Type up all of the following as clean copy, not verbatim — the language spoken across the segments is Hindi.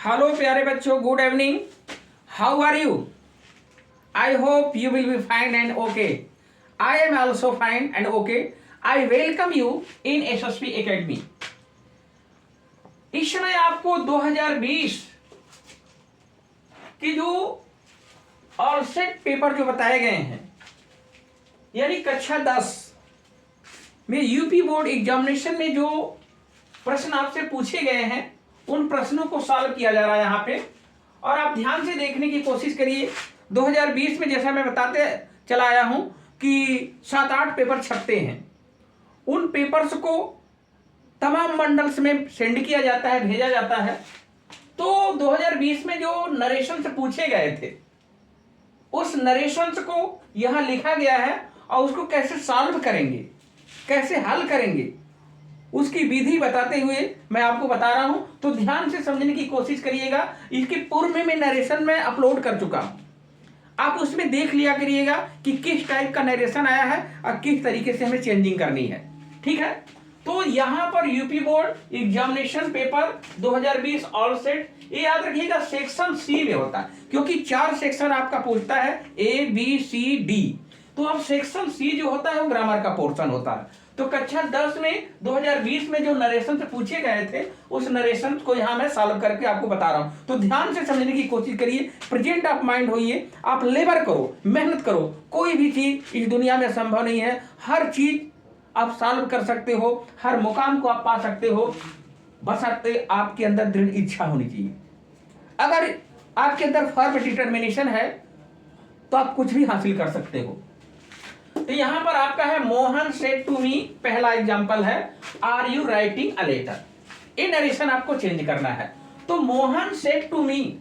हेलो प्यारे बच्चों, good evening. How are you? I hope you will be fine and okay. I am also fine and okay. I welcome you in SSP academy. इस समय आपको 2020 की जो ऑल सेट पेपर जो बताए गए हैं, यानी कक्षा 10 में यूपी बोर्ड एग्जामिनेशन में जो प्रश्न आपसे पूछे गए हैं, उन प्रश्नों को सॉल्व किया जा रहा है यहाँ पे। और आप ध्यान से देखने की कोशिश करिए। 2020 में जैसा मैं बताते चला आया हूं कि 7-8 पेपर छपते हैं। उन पेपर्स को तमाम मंडल्स में सेंड किया जाता है, भेजा जाता है। तो 2020 में जो नरेशन से पूछे गए थे, उस नरेशंस को यहां लिखा गया है और उसको कैसे सॉल्व करेंगे, कैसे हल करेंगे, उसकी विधि बताते हुए मैं आपको बता रहा हूं। तो ध्यान से समझने की कोशिश करिएगा। इसके पूर्व में मैं नरेशन में अपलोड कर चुका हूं, आप उसमें देख लिया करिएगा कि किस टाइप का नरेशन आया है और किस तरीके से हमें चेंजिंग करनी है। ठीक है, तो यहां पर UP board examination paper 2020 all set, ये याद रखिएगा सेक्शन सी में होता है, क्योंकि 4 सेक्शन आपका पूछता है, ABCD। तो अब सेक्शन सी जो होता है वो ग्रामर का पोर्शन होता है। तो कक्षा 10 में 2020 में जो नरेशन से पूछे गए थे, उस नरेशन को यहां मैं सॉल्व करके आपको बता रहा हूं। तो ध्यान से समझने की कोशिश करिए, प्रेजेंट ऑफ माइंड होइए, आप लेबर करो, मेहनत करो। कोई भी चीज इस दुनिया में संभव नहीं है, हर चीज आप सॉल्व कर सकते हो, हर मुकाम को आप पा सकते हो, बशर्ते आपके अंदर दृढ़ इच्छा होनी चाहिए। अगर आपके अंदर फर्म डिटर्मिनेशन है तो आप कुछ भी हासिल कर सकते हो। तो यहां पर आपका है, मोहन सेड टू मी, पहला एग्जांपल है, are you writing a letter. ये नरेशन आपको चेंज करना है। तो Mohan said to me,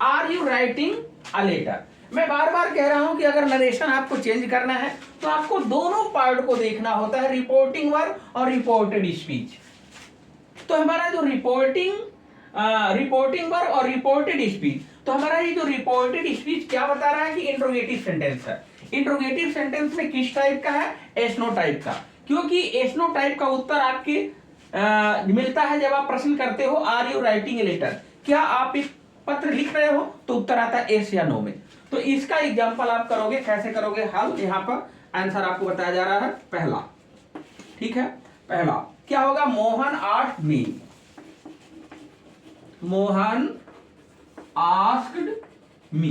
are you writing a letter. मैं बार बार कह रहा हूं कि अगर नरेशन आपको चेंज करना है तो आपको दोनों पार्ट को देखना होता है, रिपोर्टिंग वर्क और रिपोर्टेड स्पीच। तो हमारा जो रिपोर्टिंग वर्क और रिपोर्टेड स्पीच, तो हमारा ये जो रिपोर्टेड स्पीच क्या बता रहा है कि इंट्रोगेटिव सेंटेंस है। इंट्रोगेटिव सेंटेंस में किस टाइप का है? एस्नो टाइप का। क्योंकि एस्नो टाइप का उत्तर आपके मिलता है जब आप प्रश्न करते हो, are you writing a letter, क्या आप एक पत्र लिख रहे हो, तो उत्तर आता है एस या नो में। तो इसका एग्जांपल आप करोगे, कैसे करोगे हल, यहाँ पर आंसर आपको बताया जा रहा है। पहला, ठीक है, पहला क्या होगा? Mohan asked me, Mohan asked me.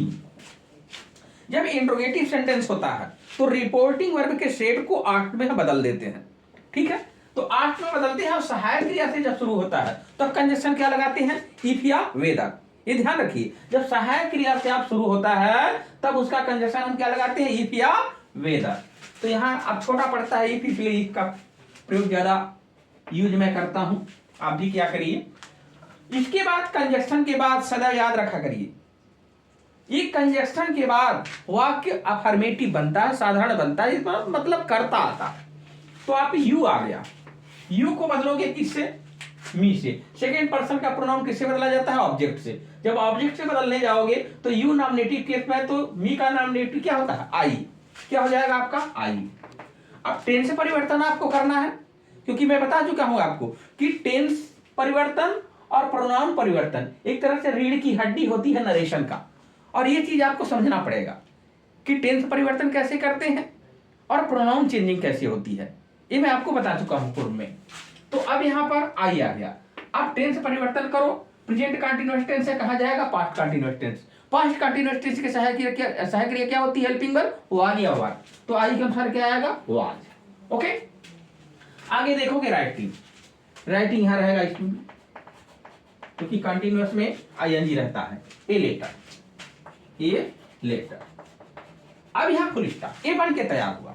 जब इंट्रोगेटिव सेंटेंस होता है तो रिपोर्टिंग वर्ब के सेट को आस्क्ड में बदल देते हैं। ठीक है, तो आस्क्ड में बदलते हैं और सहायक क्रिया से जब शुरू होता है तो कंजक्शन क्या लगाते हैं? इफ या वेदर। ये ध्यान रखिए, जब सहायक क्रिया से आप शुरू होता है तब उसका कंजक्शन हम क्या लगाते हैं? इफ या वेदर। तो यहां अब छोटा पड़ता है इफ, इसलिए इफ का प्रयोग ज्यादा यूज मैं करता हूं, आप भी क्या करिए। इसके बाद कंजक्शन के बाद सदा याद रखा करिए, ये कंजक्शन के बाद वाक्य अफर्मेटिव बनता है, साधारण बनता है, इसका मतलब करता आता। तो आप यू आ गया, यू को बदलोगे किससे? मी से। सेकेंड पर्सन का प्रोनाउन किससे बदला जाता है? ऑब्जेक्ट से। जब ऑब्जेक्ट से बदलने जाओगे तो यू नॉमिनेटिव केस में, तो मी का नॉमिनेटिव क्या होता है? आई। क्या हो जाएगा आपका? आई। अब टेंस परिवर्तन आपको करना है, क्योंकि मैं बता चुका हूं आपको कि टेंस परिवर्तन और प्रोनाउन परिवर्तन एक तरह से रीढ़ की हड्डी होती है नरेशन का। और ये चीज आपको समझना पड़ेगा कि टेंस परिवर्तन कैसे करते हैं और प्रोनाउन चेंजिंग कैसे होती है, ये मैं आपको बता चुका हूं पूर्व में। तो अब यहां पर आई आ गया। अब टेंस परिवर्तन करो, प्रेजेंट कंटीन्यूअस टेंस से कहा जाएगा past continuous tense. Past continuous tense के सहायक क्रिया क्या होती है? हेल्पिंग वर्ब, वाज या वर। तो आई के अनुसार क्या आएगा? वाज। ओके, आगे देखोगे राइटिंग। राइटिंग यहां रहेगा इसमें, क्योंकि कंटीन्यूअस में आईएनजी रहता है। ए लेटर, ये लेटर। अब यहां फुल स्टॉप, ये बन के तैयार हुआ।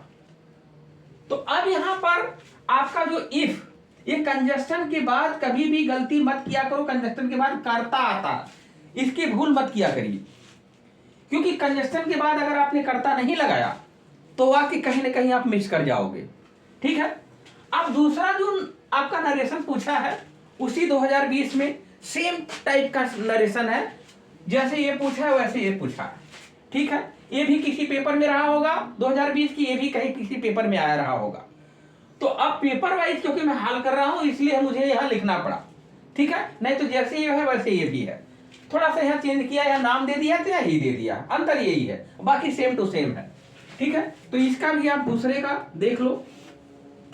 तो अब यहां पर आपका जो इफ, ये कंजक्शन के बाद कभी भी गलती मत किया करो, कंजक्शन के बाद करता आता, इसकी भूल मत किया करिए। क्योंकि कंजक्शन के बाद अगर आपने करता नहीं लगाया तो वाक्य कहीं ना कहीं आप मिस कर जाओगे। ठीक है, अब दूसरा जो आपका नरेशन पूछा है, उसी 2020 में सेम टाइप का नरेशन है, जैसे ये पूछा है वैसे ये पूछा है। ठीक है, ये भी किसी पेपर में रहा होगा 2020 की, ये भी कहीं किसी पेपर में आया रहा होगा। तो अब पेपर वाइज क्योंकि मैं हल कर रहा हूं, इसलिए मुझे यहां लिखना पड़ा। ठीक है, नहीं तो जैसे ये है वैसे ये भी है। थोड़ा सा यहाँ चेंज किया, या नाम दे दिया तो या ही दे दिया, अंतर यही है, बाकी सेम टू सेम है। ठीक है, तो इसका भी आप दूसरे का देख लो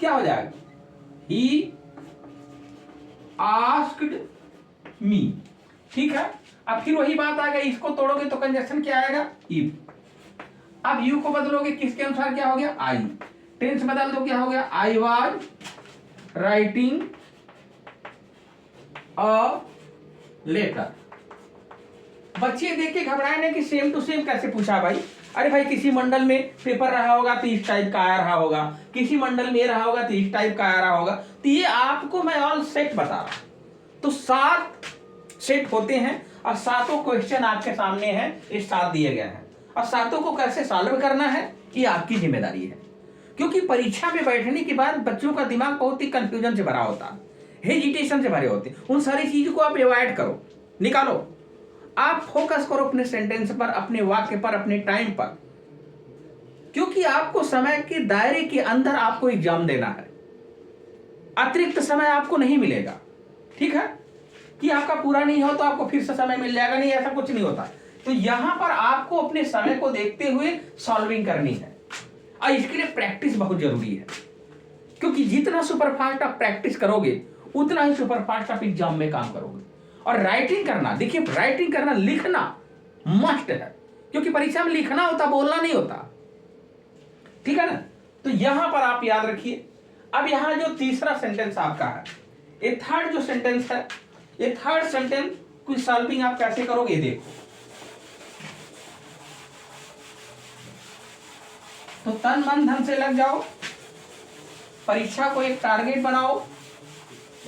क्या हो जाएगा, ही आस्क्ड मी। ठीक है, अब फिर वही बात आ गई, इसको तोड़ोगे तो कंजक्शन क्या आएगा, इफ। अब यू को बदलोगे किसके अनुसार, क्या हो गया, आई। टेंस बदल दो, क्या हो गया, I was writing a letter. बच्चे देख के घबराए नहीं कि सेम टू सेम कैसे पूछा भाई। अरे भाई किसी मंडल में पेपर रहा होगा तो इस टाइप का आ रहा होगा, किसी मंडल में रहा होगा तो इस टाइप का आ रहा होगा। तो ये आपको मैं ऑल सेट बता रहा हूं। तो 7 सेट होते हैं और 7 क्वेश्चन आपके सामने हैं, ये 7 दिए गए हैं और 7 को कैसे सॉल्व करना है ये आपकी जिम्मेदारी है। क्योंकि परीक्षा में बैठने के बाद बच्चों का दिमाग बहुत ही कंफ्यूजन से भरा होता है, हेजिटेशन से भरे होते हैं। उन सारी चीजों को आप अवॉइड करो, निकालो। आप फोकस करो अपने सेंटेंस पर, अपने वाक्य पर, अपने टाइम पर, क्योंकि आपको समय के दायरे के अंदर आपको एग्जाम देना है। अतिरिक्त समय आपको नहीं मिलेगा। ठीक है, कि आपका पूरा नहीं हो तो आपको फिर से समय मिल जाएगा, नहीं, ऐसा कुछ नहीं होता। तो यहां पर आपको अपने समय को देखते हुए सॉल्विंग करनी है और इसके लिए प्रैक्टिस बहुत जरूरी है। क्योंकि जितना सुपरफास्ट आप प्रैक्टिस करोगे उतना ही सुपरफास्ट आप एग्जाम में काम करोगे। और राइटिंग करना, देखिए राइटिंग करना, लिखना मस्ट है, क्योंकि परीक्षा में लिखना होता, बोलना नहीं होता। ठीक है ना, तो यहां पर आप याद रखिए। अब यहां जो तीसरा सेंटेंस आपका है, ये थर्ड जो सेंटेंस है, ये थर्ड सेंटेंस की सॉल्विंग आप कैसे करोगे, देखो। तो तन मन धन से लग जाओ, परीक्षा को एक टारगेट बनाओ,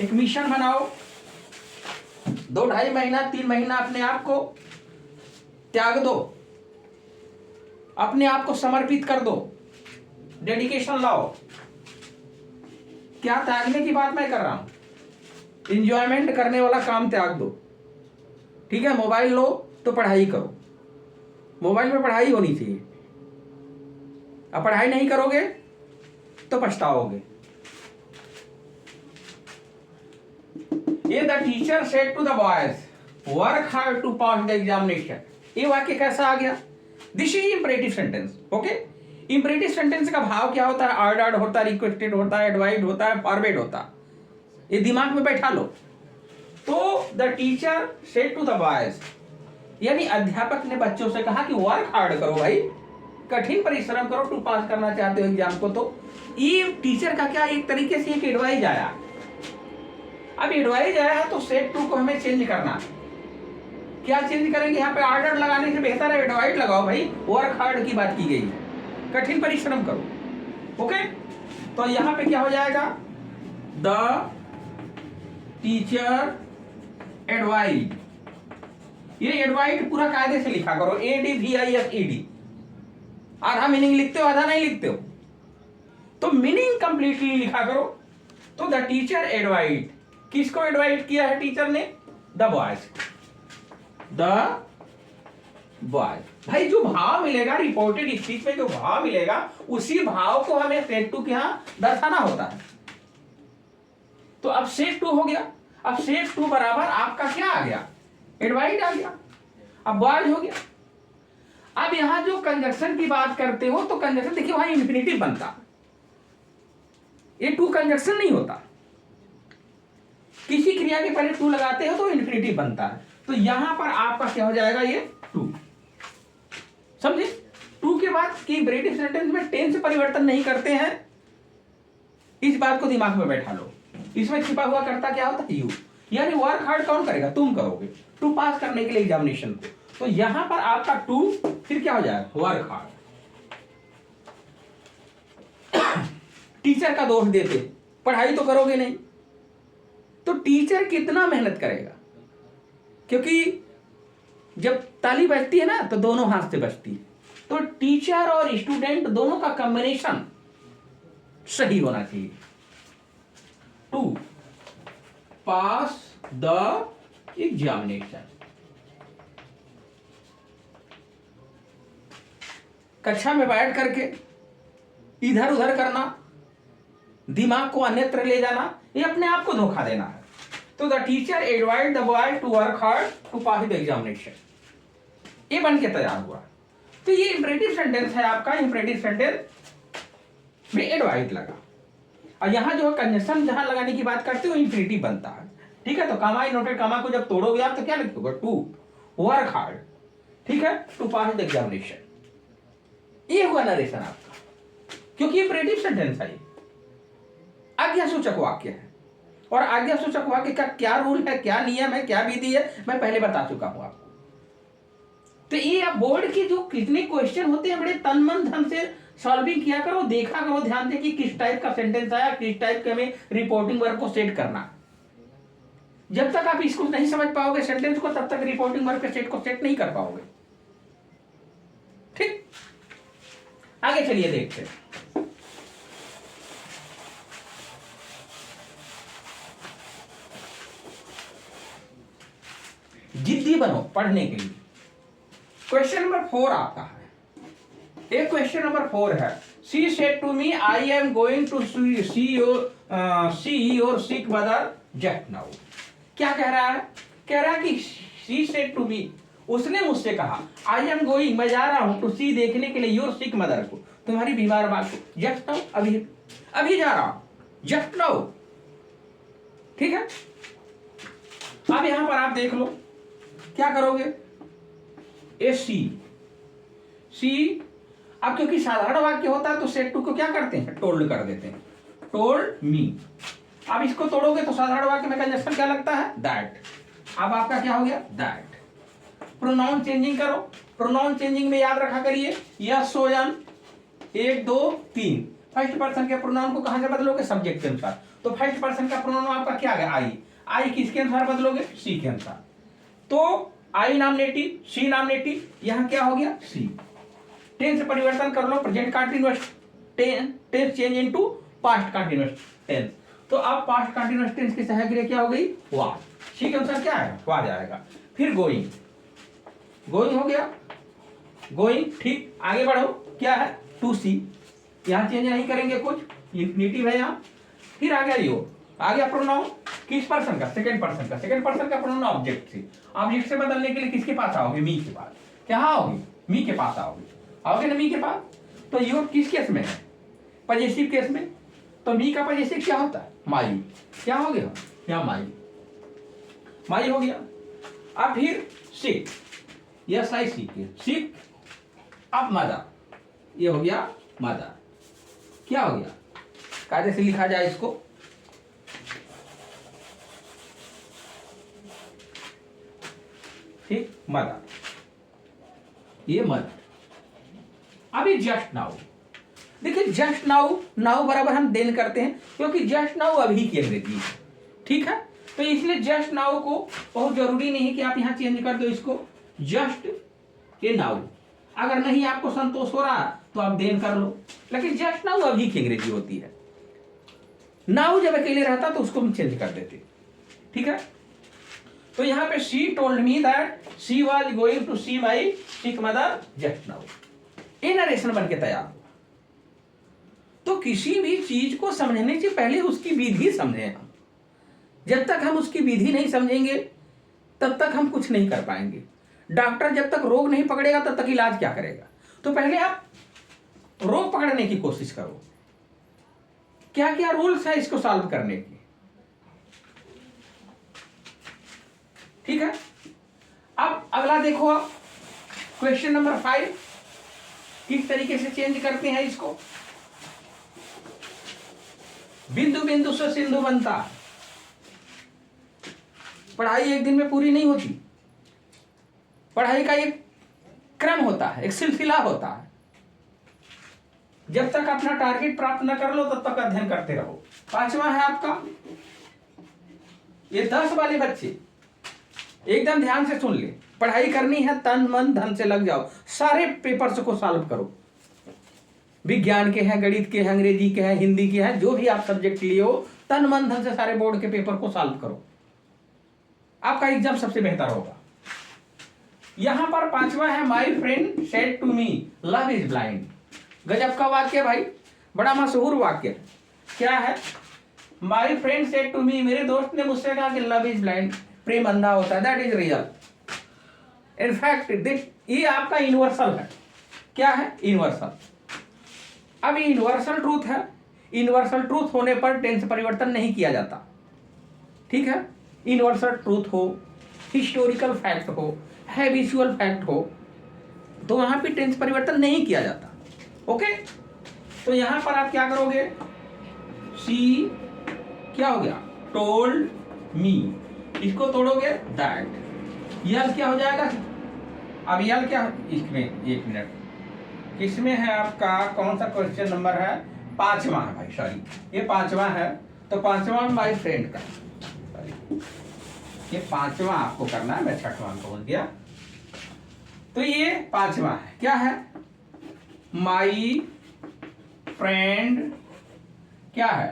एक मिशन बनाओ। 2-2.5 महीना 3 महीना अपने आप को त्याग दो, अपने आप को समर्पित कर दो, डेडिकेशन लाओ। क्या त्यागने की बात मैं कर रहा हूं, इंजॉयमेंट करने वाला काम त्याग दो। ठीक है, मोबाइल लो तो पढ़ाई करो, मोबाइल में पढ़ाई होनी चाहिए। अब पढ़ाई नहीं करोगे तो पछताओगे। ये the teacher said to the boys work hard to pass the examination. ये वाक्य कैसा आ गया, this is imperative sentence. Okay, imperative sentence का भाव क्या होता है, ऑर्डर्ड होता है, रिक्वेस्टेड होता है, एडवाइस्ड होता है, फॉरवर्ड होता है। ये दिमाग में बैठा लो। तो the teacher said to the boys, यानी अध्यापक ने बच्चों से कहा कि वर्क हार्ड करो भाई, कठिन परिश्रम करो, टू पास करना चाहते हो एग्जाम को। तो ये टीचर का क्या एक तरीके से एक एडवाइस आया। अब एडवाइस आया है तो सेट टू को हमें चेंज करना है। क्या चेंज करेंगे, यहाँ पे ऑर्डर लगाने से बेहतर है एडवाइस लगाओ भाई। वर्क हार्ड की बात की गई है, कठिन परिश्रम करो। ओके, तो यहाँ पे क्या हो जाएगा, द टीचर एडवाइस। ये एडवाइस पूरा कायदे से लिखा करो, ADVISED। आधा मीनिंग लिखते हो, आधा नहीं लिखते हो, तो मीनिंग कंप्लीटली लिखा करो। तो द टीचर एडवाइस, किसको एडवाइस किया है टीचर ने, द बॉयज, द बॉयज। भाई जो भाव मिलेगा रिपोर्टेड स्पीच में, जो भाव मिलेगा उसी भाव को हमें सेट टू के यहां दर्शाना होता है। तो अब सेट टू हो गया। अब सेट टू बराबर आपका क्या आ गया, एडवाइस आ गया। अब बॉयज हो गया। अब यहां जो कंजक्शन की बात करते हो तो कंजक्शन देखिए वहां इंफिनिटिव बनता, ये टू कंजक्शन नहीं होता। किसी क्रिया के पहले टू लगाते हो तो इंफिनिटिव बनता है। तो यहां पर आपका क्या हो जाएगा, ये टू। समझे, टू के बाद की इंपरेटिव सेंटेंस में टेंस परिवर्तन नहीं करते हैं, इस बात को दिमाग में बैठा लो। इसमें छिपा हुआ करता क्या होता है, यू। यानी वर्क हार्ड कौन करेगा, तुम करोगे, टू पास करने के लिए एग्जामिनेशन को। तो यहां पर आपका टू फिर क्या हो जाएगा, वर्क हार्ड। टीचर का दोष देते, पढ़ाई तो करोगे नहीं, तो टीचर कितना मेहनत करेगा। क्योंकि जब ताली बजती है ना तो दोनों हाथ से बजती है। तो टीचर और स्टूडेंट दोनों का कॉम्बिनेशन सही होना चाहिए। To pass the examination. कक्षा में बैठ करके इधर उधर करना, दिमाग को अन्यत्र ले जाना, ये अपने आप को धोखा देना है। तो the teacher advise the boy to work hard to pass the examination, ये बन के तैयार हुआ। तो ये इंपरेटिव सेंटेंस है आपका, इंपरेटिव सेंटेंस में एडवाइज लगा, और यहां जो कंजंक्शन जहां लगाने की बात करते हो इंफिनिटिव बनता है, ठीक है। तो कामा इनवर्टेड कामा को जब तोड़ोगे आप तो क्या लिखोगे, टू वर्क हार्ड, ठीक है, टू पास द एग्जामिनेशन। ये हुआ नरेशन आपका, क्योंकि इंपरेटिव सेंटेंस है, आज्ञा सूचक वाक्य है, और आज्ञा सूचक वाक्य का क्या रूल है, क्या नियम है, क्या विधि है, मैं पहले बता चुका हूं आपको। तो ये आप बोर्ड के जो कितने क्वेश्चन होते हैं बड़े तन मन धन से सॉल्विंग किया करो, देखा करो ध्यान से कि किस टाइप का सेंटेंस आया, किस टाइप के हमें रिपोर्टिंग वर्क को सेट करना। जब तक आप इसको नहीं समझ पाओगे सेंटेंस को, तब तक रिपोर्टिंग वर्क के सेट को सेट नहीं कर पाओगे। ठीक, आगे चलिए देखते हैं। जिद्दी बनो पढ़ने के लिए। क्वेश्चन नंबर 4 आपका है, एक क्वेश्चन नंबर 4 है, she said to me I am going to see your sick mother just now. क्या कह रहा है, कह रहा है कि शी सेड टू मी, उसने मुझसे कहा, आई एम गोइंग, मैं जा रहा हूं, टू सी देखने के लिए, योर सिक मदर को, तुम्हारी बीमार मां को, जस्ट नाउ, अभी अभी जा रहा हूं, जस्ट नाउ, ठीक है। अब यहां पर आप देख लो क्या करोगे, ए सी, अब क्योंकि साधारण वाक्य होता है तो सेट टू को क्या करते हैं, टोल्ड कर देते हैं, टोल्ड मी। अब इसको तोड़ोगे तो साधारण वाक्य में कंजंक्शन क्या लगता है, दैट। अब आपका क्या हो गया, दैट। प्रोनाउन चेंजिंग करो, प्रोनाउन चेंजिंग में याद रखा करिए, यस सोजन 1 2 3, फर्स्ट पर्सन के प्रोनाउन को कहां से बदलोगे, सब्जेक्ट के अनुसार। तो फर्स्ट पर्सन का प्रोनाउन आपका क्या है, आई किसके अनुसार बदलोगे, सी के अनुसार। तो आई नॉमिनेटिव, सी नॉमिनेटिव, यहां क्या हो गया, सी। टेंस परिवर्तन कर लो, present continuous tense change into past continuous tense. तो अब पास्ट कंटीन्यूअस टेंस की सहायक क्रिया क्या हो गई, वाज, सी के अनुसार क्या है, वाज आएगा। फिर गोइंग, गोइंग हो गया, गोइंग, ठीक। आगे बढ़ो, क्या है, टू सी, यहां चेंज नहीं करेंगे कुछ, इंफिनिटिव है यहां। फिर आ गया यो, आ गया प्रोनाउन किस पर्सन का, सेकंड पर्सन का, सेकंड पर्सन का प्रोनाउन ऑब्जेक्ट से, ऑब्जेक्ट से बदलने के लिए किसके पास आओगे, मी के पास। क्या आओगे, मी के पास आओगे ना, मी के पास। तो योर किस केस में है, पजेसिव केस में, तो मी का पजेसिव क्या होता है, माई। क्या हो गया, क्या माई, माई हो गया। अब फिर सिक, यस आई सिक, सिक। अब मदर, ये हो गया मदर। क्या हो गया, कायदे से लिखा जाए इसको, ठीक, मदर, ये मदर। अभी जस्ट नाउ, देखिए जस्ट नाउ, नाउ बराबर हम देन करते हैं, क्योंकि जस्ट नाउ अभी की अंग्रेजी है, ठीक है। तो इसलिए जस्ट नाउ को बहुत जरूरी नहीं कि आप यहां चेंज कर दो इसको, जस्ट के नाउ। अगर नहीं आपको संतोष हो रहा तो आप देन कर लो, लेकिन जस्ट नाउ अभी की अंग्रेजी होती है। नाउ जब अकेले रहता तो उसको हम चेंज कर देते, ठीक है। तो यहां पे she told me that she was going to see my sick mother just now, ये नरेशन बन के तैयार। तो किसी भी चीज को समझने से पहले उसकी विधि समझें हम। जब तक हम उसकी विधि नहीं समझेंगे तब तक हम कुछ नहीं कर पाएंगे। डॉक्टर जब तक रोग नहीं पकड़ेगा तब तक इलाज क्या करेगा। तो पहले आप रोग पकड़ने की कोशिश करो, क्या क्या रूल्स है इसको सॉल्व करने की, ठीक है। अब अगला देखो, आप क्वेश्चन नंबर 5 किस तरीके से चेंज करते हैं इसको। बिंदु बिंदु से सिंधु बनता। पढ़ाई एक दिन में पूरी नहीं होती, पढ़ाई का एक क्रम होता है, एक सिलसिला होता है। जब तक अपना टारगेट प्राप्त न कर लो तब तक अध्ययन करते रहो। 5वां है आपका, ये 10 वाले बच्चे एकदम ध्यान से सुन ले, पढ़ाई करनी है तन मन धन से लग जाओ, सारे पेपर्स को सॉल्व करो। विज्ञान के हैं, गणित के हैं, अंग्रेजी के हैं, हिंदी के हैं, जो भी आप सब्जेक्ट लिए हो, तन मन धन से सारे बोर्ड के पेपर को सॉल्व करो, आपका एग्जाम सबसे बेहतर होगा। यहां पर 5वां है, my friend said to me love is blind. गजब का वाक्य भाई, बड़ा मशहूर वाक्य। क्या है, my friend said to me, मेरे दोस्त ने मुझसे कहा कि लव इज ब्लाइंड, प्रेम अंधा होता है, दैट इज रियल। इनफैक्ट ये आपका यूनिवर्सल है। क्या है? यूनिवर्सल। अब ये यूनिवर्सल ट्रूथ है। यूनिवर्सल ट्रूथ होने पर टेंस परिवर्तन नहीं किया जाता। ठीक है? यूनिवर्सल ट्रूथ हो, हिस्टोरिकल फैक्ट हो, हैबिचुअल फैक्ट हो, तो वहां पे टेंस परिवर्तन नहीं किया जाता। ओके, तो यहां पर आप क्या करोगे? सी क्या हो गया? टोल्ड मी, इसको तोड़ोगे दैट, यल क्या हो जाएगा? अब यल क्या? इसमें एक मिनट, किसमें है आपका? कौन सा क्वेश्चन नंबर है? 5वां है भाई, सॉरी, ये 5वां है। तो 5वां माई फ्रेंड का, सॉरी, ये 5वां आपको करना है, मैं 6वां को बोल दिया। तो ये 5वां है, क्या है? माई फ्रेंड क्या है?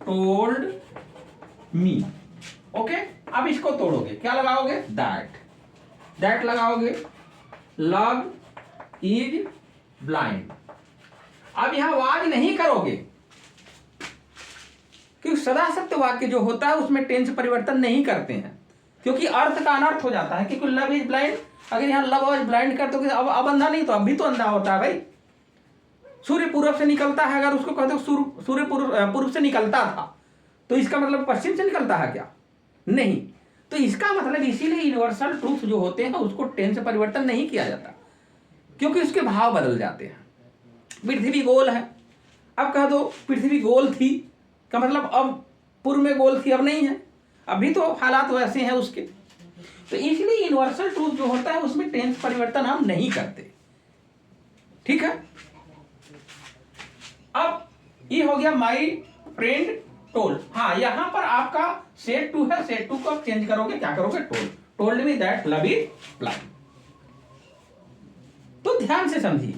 Told me. ओके, अब इसको तोड़ोगे, क्या लगाओगे? दैट, दैट लगाओगे। Love is blind. अब यहां वाज नहीं करोगे, क्योंकि सदा सत्य वाक्य जो होता है उसमें टेंस परिवर्तन नहीं करते हैं, क्योंकि अर्थ का अनर्थ हो जाता है। क्योंकि लव इज ब्लाइंड, अगर यहां लव इज ब्लाइंड कर दोगे, अब अंधा नहीं तो अब भी तो अंधा होता है भाई। सूर्य पूर्व से निकलता है, अगर उसको कहते हो सूर्य पूर्व से निकलता था, तो इसका मतलब पश्चिम से निकलता है क्या? नहीं। तो इसका मतलब इसीलिए यूनिवर्सल ट्रूथ जो होते हैं उसको टेंस परिवर्तन नहीं किया जाता, क्योंकि उसके भाव बदल जाते हैं। पृथ्वी गोल है, अब कह दो पृथ्वी गोल थी, का मतलब अब पूर्व में गोल थी, अब नहीं है, अभी तो हालात वैसे हैं उसके। तो इसलिए यूनिवर्सल ट्रूथ जो होता है उसमें टेंस परिवर्तन हम नहीं करते। ठीक है? अब ये हो गया माई फ्रेंड टोल्ड। हाँ, यहां पर आपका सेड टू है, सेड टू को आप चेंज करोगे, क्या करोगे? Told, told me that love is blind. तो ध्यान से समझिए,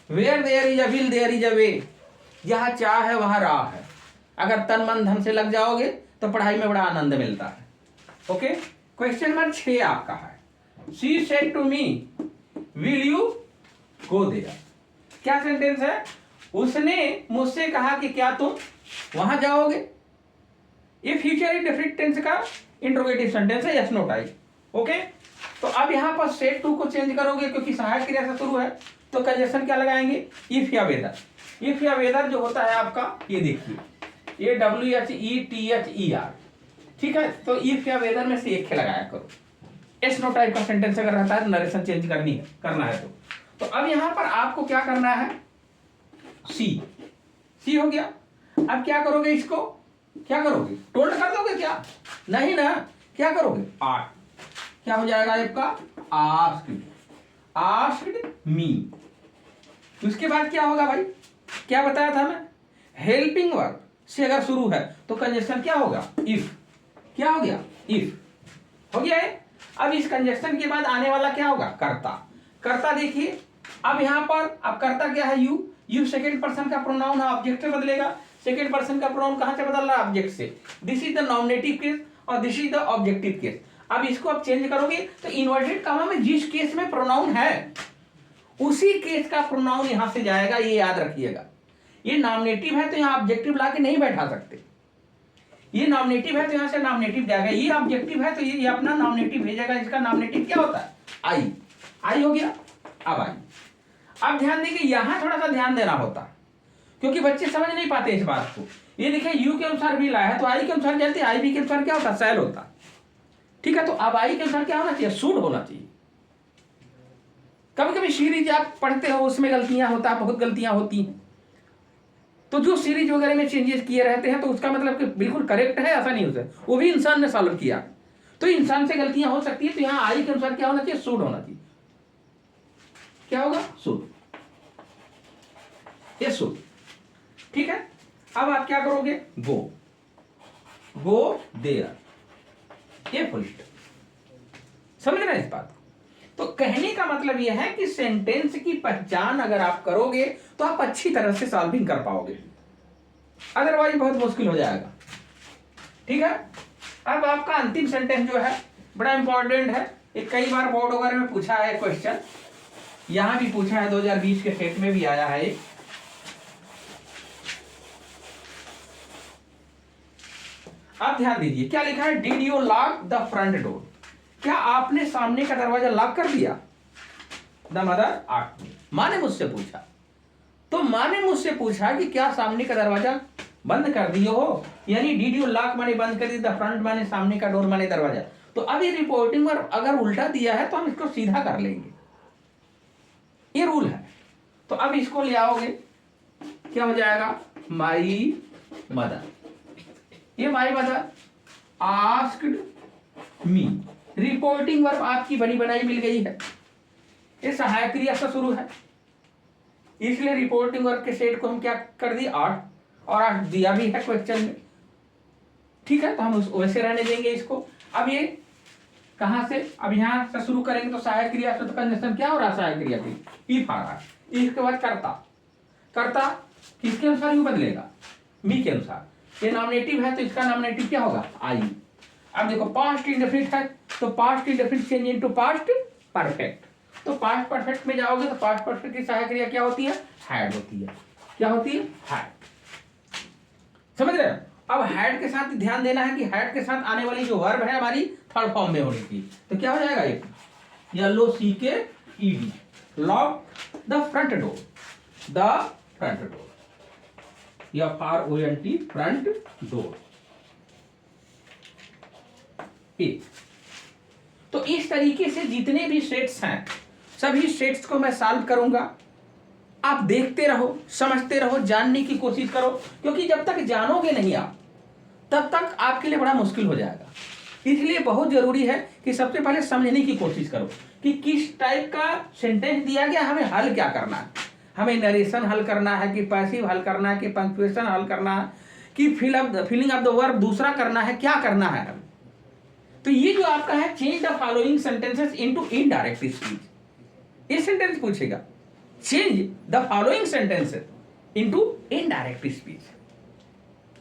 where there is a will there is a way, जहां चाह है वहां राह है। अगर तन मन धन से लग जाओगे तो पढ़ाई में बड़ा आनंद मिलता है। ओके, क्वेश्चन नंबर 6 आपका है, she said to me will you go there. क्या सेंटेंस है? उसने मुझसे कहा कि क्या तुम वहां जाओगे। ये फ्यूचर इंडेफिनिट टेंस का इंट्रोगेटिव सेंटेंस है, यस नो टाइप। ओके, तो अब यहां पर सेड टू को चेंज करोगे, क्योंकि सहायक क्रिया से शुरू है, तो कंजक्शन क्या लगाएंगे? इफ या वेदर। इफ या वेदर जो होता है आपका, ये देखिए, ये WHETHER। ठीक है, तो इफ या वेदर में से एक लगाया करो। एस नो टाइप का सेंटेंस अगर रहता है तो नरेशन चेंज करना है तो अब यहां पर आपको क्या करना है? सी हो गया। अब क्या करोगे? इसको क्या करोगे? टोल्ड कर दोगे क्या? नहीं ना, क्या करोगे? क्या हो जाएगा आपका? Asked me. उसके बाद क्या होगा भाई? क्या बताया था मैं? हेल्पिंग वर्ब से अगर शुरू है तो कंजक्शन क्या होगा? इफ। क्या हो गया? इफ हो गया है। अब इस कंजक्शन के बाद आने वाला क्या होगा? कर्ता। कर्ता देखिए, अब यहां पर अब कर्ता क्या है? यू सेकेंड पर्सन का प्रोनाउन है, ऑब्जेक्ट से बदलेगा। सेकेंड पर्सन का प्रोनाउन कहां से बदल रहा है? ऑब्जेक्ट से। This is the nominative case और this is the objective case. अब इसको आप चेंज करोगे तो इन्वर्टेड कॉमा में जिस केस में प्रोनाउन है उसी केस का प्रोनाउन यहां से जाएगा, ये याद रखिएगा। ये नॉमिनेटिव है तो यहां ऑब्जेक्टिव लाके नहीं बैठा सकते। ये नॉमिनेटिव है तो यहां से नॉमिनेटिव जाएगा, ये ऑब्जेक्टिव है तो ये अपना नॉमिनेटिव भेजेगा। इसका नॉमिनेटिव क्या होता है? आई हो गया। अब आई, अब ध्यान देखिए, यहां थोड़ा सा ध्यान देना होता, क्योंकि बच्चे समझ नहीं पाते इस बात को। ये देखिए, यू के अनुसार भी लाया है तो आई के अनुसार जाते, आई भी के अनुसार क्या होता? सैल होता। ठीक है, तो अब आई के अनुसार क्या होना चाहिए? शुड होना चाहिए। कभी कभी सीरीज आप पढ़ते हो उसमें गलतियां होता है, बहुत गलतियां होती हैं, तो जो सीरीज वगैरह में चेंजेस किए रहते हैं तो उसका मतलब कि बिल्कुल करेक्ट है ऐसा नहीं होता, वो भी इंसान ने सॉल्व किया, तो इंसान से गलतियां हो सकती है। तो यहाँ आई के अनुसार क्या होना चाहिए? शुड होना चाहिए। क्या होगा? शुड, ये शुड। ठीक है, अब आप क्या करोगे? गो देयर, ये फुल स्टॉप। समझ रहे हैं इस बात को? तो कहने का मतलब यह है कि सेंटेंस की पहचान अगर आप करोगे तो आप अच्छी तरह से सॉल्विंग कर पाओगे, अदरवाइज बहुत मुश्किल हो जाएगा। ठीक है, अब आपका अंतिम सेंटेंस जो है बड़ा इंपॉर्टेंट है, ये कई बार बोर्ड वगैरह में पूछा है क्वेश्चन। यहां भी पूछा है, 2020 के सेट में भी आया है। आप ध्यान दीजिए क्या लिखा है, did you lock the front door, क्या आपने सामने का दरवाजा लॉक कर दिया। द मदर आस्क्ड मी, मां ने मुझसे पूछा। तो मां ने मुझसे पूछा कि क्या सामने का दरवाजा बंद कर दिए हो, यानी डिड यू लॉक माने बंद कर दी, द फ्रंट माने सामने का डोर माने दरवाजा। तो अब ये रिपोर्टिंग में अगर उल्टा दिया है तो हम इसको सीधा कर लेंगे, ये रूल है। तो अब इसको ले आओगे, क्या हो जाएगा, माई मदर, ये my mother asked me, reporting verb आपकी बनी बनाई मिल गई है, ये सहायक क्रिया से शुरू है, इसलिए रिपोर्टिंग वर्ब के सेट को हम क्या कर दिए 8, और 8 दिया भी है क्वेश्चन में, ठीक है, तो हम वैसे रहने देंगे इसको। अब ये कहां से, अब यहां से शुरू करेंगे तो सहायक क्रिया से, तो कंजंक्शन क्या हो रहा है सहायक क्रिया की, इफ आ रहा है, इसके बाद कर्ता, कर्ता किसके अनुसार ही बदलेगा, मी के अनुसार, ये नॉमिनेटिव है तो इसका नॉमिनेटिव क्या होगा, आई। अब देखो पास्ट इंडेफिनिट है तो past indefinite change into past perfect, तो पास्ट परफेक्ट में जाओगे तो पास्ट परफेक्ट की सहायक क्रिया क्या होती है, हैड होती है, क्या होती है, हैड, समझ रहे हो। अब हैड के साथ ध्यान देना है कि हैड के साथ आने वाली जो वर्ब है हमारी थर्ड फॉर्म में होनी थी, तो क्या हो जाएगा, एक LOCKED, lock the front door, the front door, या FRONT फ्रंट डोर। तो इस तरीके से जितने भी सेट्स हैं सभी सेट्स को मैं सॉल्व करूंगा, आप देखते रहो, समझते रहो, जानने की कोशिश करो, क्योंकि जब तक जानोगे नहीं आप तब तक आपके लिए बड़ा मुश्किल हो जाएगा। इसलिए बहुत जरूरी है कि सबसे पहले समझने की कोशिश करो कि किस टाइप का सेंटेंस दिया गया, हमें हल क्या करना है, हमें नरेशन हल करना है कि पैसिव हल करना है कि पंक्चुएशन हल करना है कि फिलिंग ऑफ द वर्ब दूसरा करना है, क्या करना है। तो ये जो आपका है change the following sentences into indirect speech, ये सेंटेंस पूछेगा, change the following sentences into indirect speech.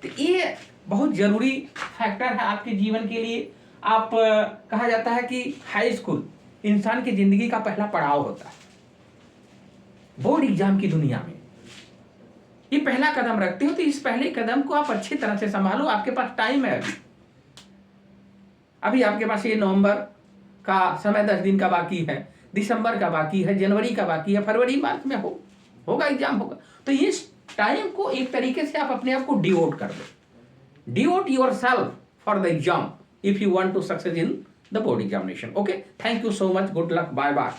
तो ये बहुत जरूरी फैक्टर है आपके जीवन के लिए। आप कहा जाता है कि हाई स्कूल इंसान की जिंदगी का पहला पड़ाव होता है, बोर्ड एग्जाम की दुनिया में ये पहला कदम रखते हो, तो इस पहले कदम को आप अच्छी तरह से संभालो, आपके पास टाइम है अभी आपके पास ये नवंबर का समय 10 दिन का बाकी है, दिसंबर का बाकी है, जनवरी का बाकी है, फरवरी मार्च में होगा एग्जाम होगा। तो इस टाइम को एक तरीके से आप अपने आप को डिवोट कर दो, devote yourself for the exam if you want to succeed in the board examination. Okay, thank you so much, good luck, bye bye.